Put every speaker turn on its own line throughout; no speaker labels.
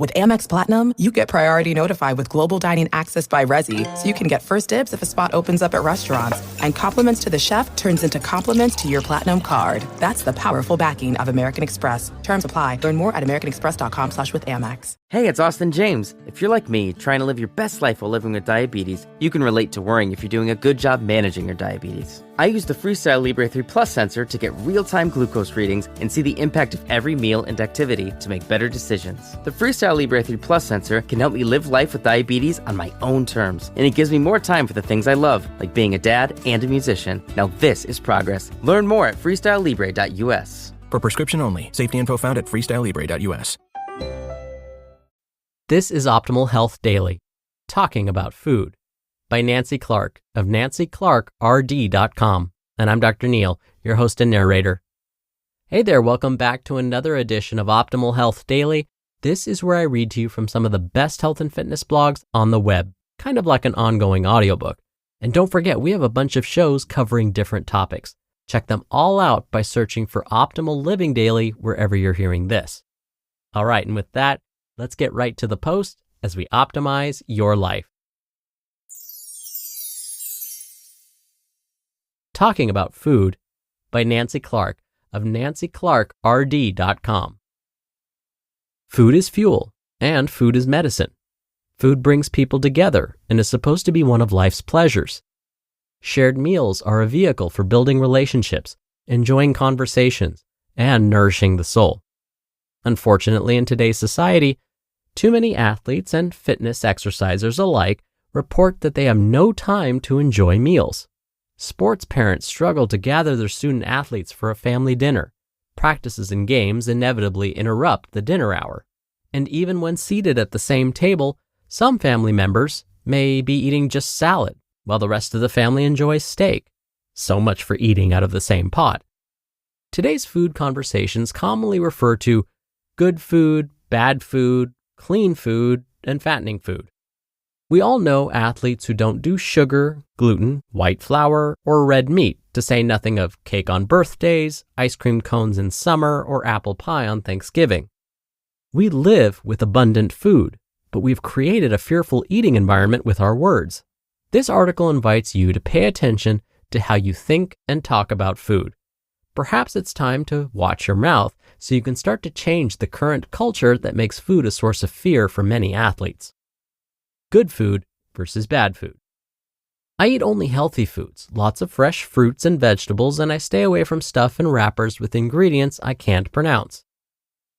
With Amex Platinum, you get priority notified with global dining access by Resy, so you can get first dibs if a spot opens up at restaurants. And compliments to the chef turns into compliments to your Platinum card. That's the powerful backing of American Express. Terms apply. Learn more at americanexpress.com/withAmex.
Hey, it's Austin James. If you're like me, trying to live your best life while living with diabetes, you can relate to worrying if you're doing a good job managing your diabetes. I use the Freestyle Libre 3 Plus sensor to get real-time glucose readings and see the impact of every meal and activity to make better decisions. The Freestyle Libre 3 Plus sensor can help me live life with diabetes on my own terms, and it gives me more time for the things I love, like being a dad and a musician. Now this is progress. Learn more at freestylelibre.us.
For prescription only. Safety info found at freestylelibre.us.
This is Optimal Health Daily, talking about food, by Nancy Clark of nancyclarkrd.com. And I'm Dr. Neil, your host and narrator. Hey there, welcome back to another edition of Optimal Health Daily. This is where I read to you from some of the best health and fitness blogs on the web, kind of like an ongoing audiobook. And don't forget, we have a bunch of shows covering different topics. Check them all out by searching for Optimal Living Daily wherever you're hearing this. All right, and with that, let's get right to the post as we optimize your life. Talking about food, by Nancy Clark of nancyclarkrd.com. Food is fuel, and food is medicine. Food brings people together and is supposed to be one of life's pleasures. Shared meals are a vehicle for building relationships, enjoying conversations, and nourishing the soul. Unfortunately, in today's society, too many athletes and fitness exercisers alike report that they have no time to enjoy meals. Sports parents struggle to gather their student athletes for a family dinner. Practices and games inevitably interrupt the dinner hour. And even when seated at the same table, some family members may be eating just salad, while the rest of the family enjoys steak. So much for eating out of the same pot. Today's food conversations commonly refer to good food, bad food, clean food, and fattening food. We all know athletes who don't do sugar, gluten, white flour, or red meat, to say nothing of cake on birthdays, ice cream cones in summer, or apple pie on Thanksgiving. We live with abundant food, but we've created a fearful eating environment with our words. This article invites you to pay attention to how you think and talk about food. Perhaps it's time to watch your mouth so you can start to change the current culture that makes food a source of fear for many athletes. Good food versus bad food. I eat only healthy foods, lots of fresh fruits and vegetables, and I stay away from stuff and wrappers with ingredients I can't pronounce.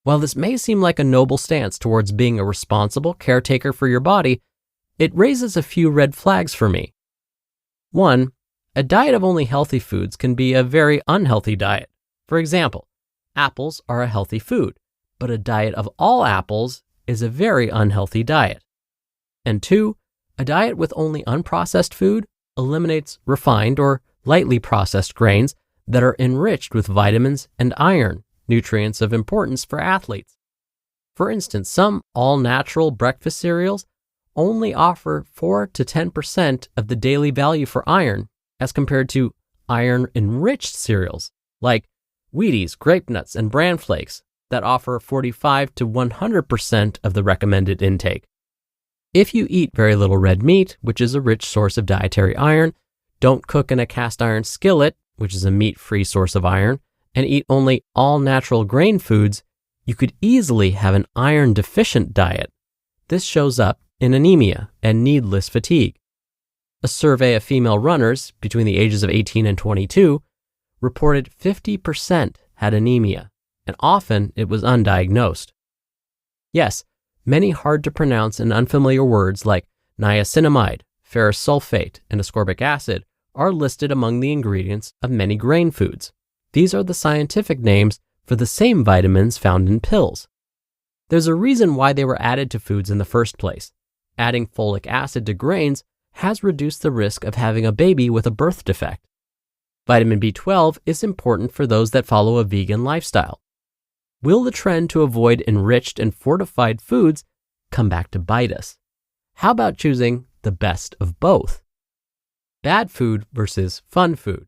While this may seem like a noble stance towards being a responsible caretaker for your body, it raises a few red flags for me. 1. A diet of only healthy foods can be a very unhealthy diet. For example, apples are a healthy food, but a diet of all apples is a very unhealthy diet. And 2, a diet with only unprocessed food eliminates refined or lightly processed grains that are enriched with vitamins and iron, nutrients of importance for athletes. For instance, some all-natural breakfast cereals only offer 4 to 10% of the daily value for iron as compared to iron-enriched cereals like Wheaties, Grape Nuts, and Bran Flakes that offer 45 to 100% of the recommended intake. If you eat very little red meat, which is a rich source of dietary iron, don't cook in a cast iron skillet, which is a meat-free source of iron, and eat only all-natural grain foods, you could easily have an iron-deficient diet. This shows up in anemia and needless fatigue. A survey of female runners between the ages of 18 and 22 reported 50% had anemia, and often it was undiagnosed. Yes, many hard-to-pronounce and unfamiliar words like niacinamide, ferrous sulfate, and ascorbic acid are listed among the ingredients of many grain foods. These are the scientific names for the same vitamins found in pills. There's a reason why they were added to foods in the first place. Adding folic acid to grains has reduced the risk of having a baby with a birth defect. Vitamin B12 is important for those that follow a vegan lifestyle. Will the trend to avoid enriched and fortified foods come back to bite us? How about choosing the best of both? Bad food versus fun food.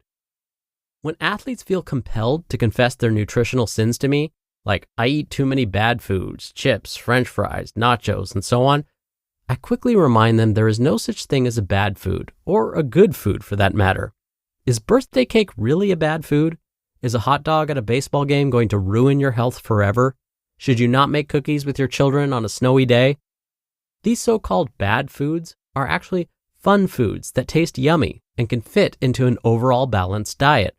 When athletes feel compelled to confess their nutritional sins to me, like I eat too many bad foods, chips, french fries, nachos, and so on, I quickly remind them there is no such thing as a bad food, or a good food for that matter. Is birthday cake really a bad food? Is a hot dog at a baseball game going to ruin your health forever? Should you not make cookies with your children on a snowy day? These so-called bad foods are actually fun foods that taste yummy and can fit into an overall balanced diet.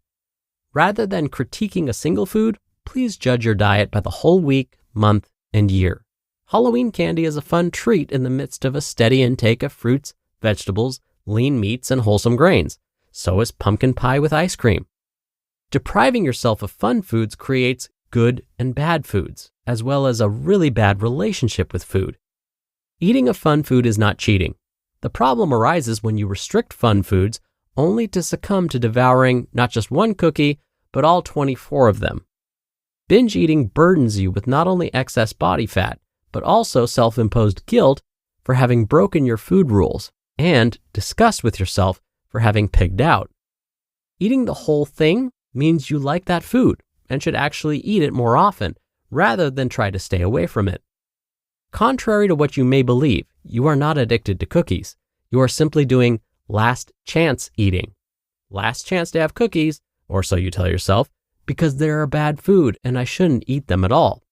Rather than critiquing a single food, please judge your diet by the whole week, month, and year. Halloween candy is a fun treat in the midst of a steady intake of fruits, vegetables, lean meats, and wholesome grains. So is pumpkin pie with ice cream. Depriving yourself of fun foods creates good and bad foods, as well as a really bad relationship with food. Eating a fun food is not cheating. The problem arises when you restrict fun foods only to succumb to devouring not just one cookie, but all 24 of them. Binge eating burdens you with not only excess body fat, but also self-imposed guilt for having broken your food rules and disgust with yourself for having pigged out. Eating the whole thing means you like that food and should actually eat it more often rather than try to stay away from it. Contrary to what you may believe, you are not addicted to cookies. You are simply doing last chance eating. Last chance to have cookies, or so you tell yourself, because they're a bad food and I shouldn't eat them at all.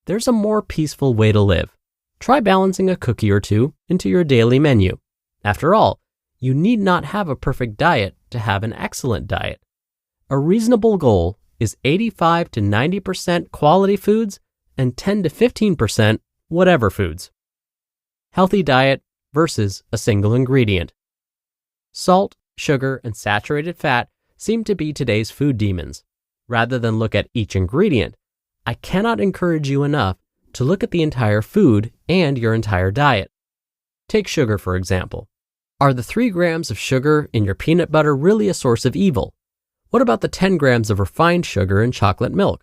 There's a more peaceful way to live. Try balancing a cookie or two into your daily menu. After all, you need not have a perfect diet to have an excellent diet. A reasonable goal is 85 to 90% quality foods and 10 to 15% whatever foods. Healthy diet versus a single ingredient. Salt, sugar, and saturated fat seem to be today's food demons. Rather than look at each ingredient, I cannot encourage you enough to look at the entire food and your entire diet. Take sugar, for example. Are the 3 grams of sugar in your peanut butter really a source of evil? What about the 10 grams of refined sugar in chocolate milk?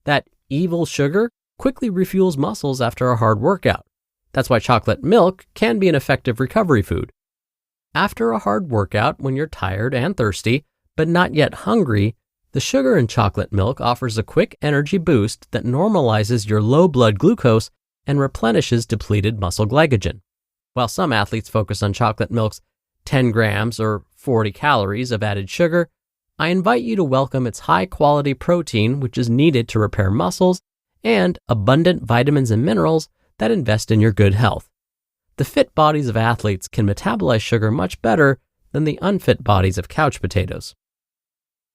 That evil sugar quickly refuels muscles after a hard workout. That's why chocolate milk can be an effective recovery food. After a hard workout, when you're tired and thirsty, but not yet hungry, the sugar in chocolate milk offers a quick energy boost that normalizes your low blood glucose and replenishes depleted muscle glycogen. While some athletes focus on chocolate milk's 10 grams or 40 calories of added sugar, I invite you to welcome its high-quality protein, which is needed to repair muscles, and abundant vitamins and minerals that invest in your good health. The fit bodies of athletes can metabolize sugar much better than the unfit bodies of couch potatoes.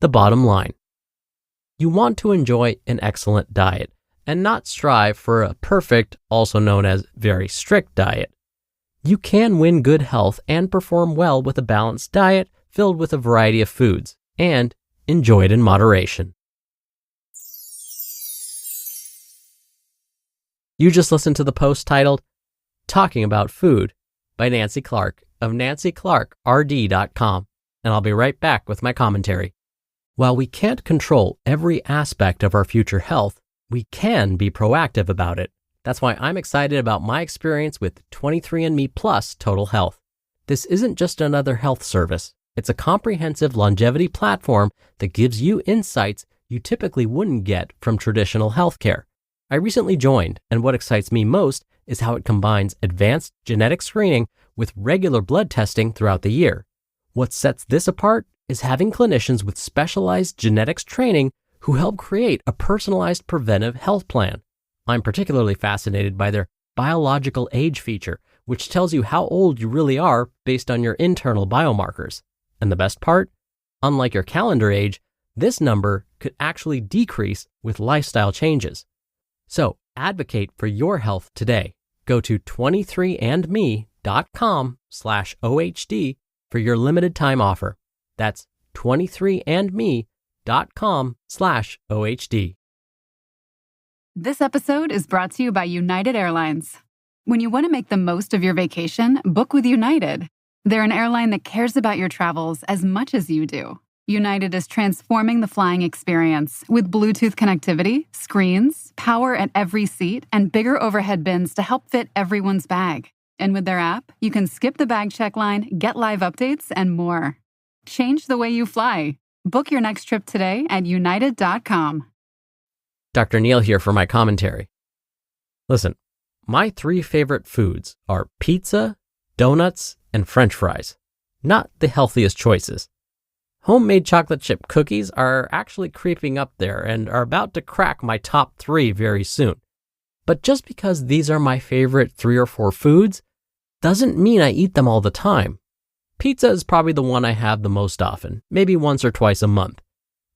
The bottom line: you want to enjoy an excellent diet and not strive for a perfect, also known as very strict diet. You can win good health and perform well with a balanced diet filled with a variety of foods, and enjoy it in moderation. You just listened to the post titled Talking About Food by Nancy Clark of nancyclarkrd.com, and I'll be right back with my commentary. While we can't control every aspect of our future health, we can be proactive about it. That's why I'm excited about my experience with 23andMe Plus Total Health. This isn't just another health service. It's a comprehensive longevity platform that gives you insights you typically wouldn't get from traditional healthcare. I recently joined, and what excites me most is how it combines advanced genetic screening with regular blood testing throughout the year. What sets this apart is having clinicians with specialized genetics training who help create a personalized preventive health plan. I'm particularly fascinated by their biological age feature, which tells you how old you really are based on your internal biomarkers. And the best part? Unlike your calendar age, this number could actually decrease with lifestyle changes. So advocate for your health today. Go to 23andme.com/OHD for your limited time offer. That's 23andme.com/OHD.
This episode is brought to you by United Airlines. When you want to make the most of your vacation, book with United. They're an airline that cares about your travels as much as you do. United is transforming the flying experience with Bluetooth connectivity, screens, power at every seat, and bigger overhead bins to help fit everyone's bag. And with their app, you can skip the bag check line, get live updates, and more. Change the way you fly. Book your next trip today at united.com.
Dr. Neal here for my commentary. Listen, my 3 favorite foods are pizza, donuts, and French fries. Not the healthiest choices. Homemade chocolate chip cookies are actually creeping up there and are about to crack my top 3 very soon. But just because these are my favorite 3 or 4 foods doesn't mean I eat them all the time. Pizza is probably the one I have the most often, maybe once or twice a month.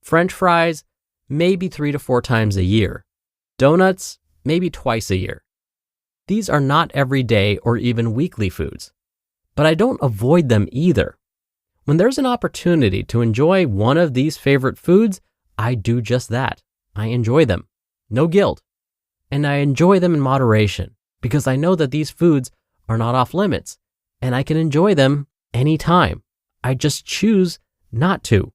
French fries, maybe 3 to 4 times a year. Donuts, maybe twice a year. These are not everyday or even weekly foods, but I don't avoid them either. When there's an opportunity to enjoy one of these favorite foods, I do just that. I enjoy them. No guilt. And I enjoy them in moderation because I know that these foods are not off limits and I can enjoy them anytime. I just choose not to.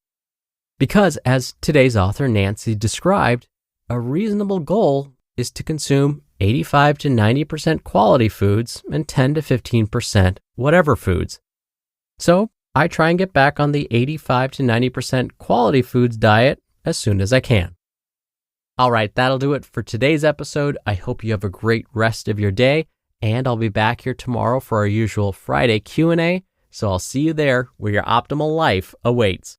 Because as today's author Nancy described, a reasonable goal is to consume 85 to 90% quality foods and 10 to 15% whatever foods. So I try and get back on the 85 to 90% quality foods diet as soon as I can. All right, that'll do it for today's episode. I hope you have a great rest of your day, and I'll be back here tomorrow for our usual Friday Q&A. So I'll see you there where your optimal life awaits.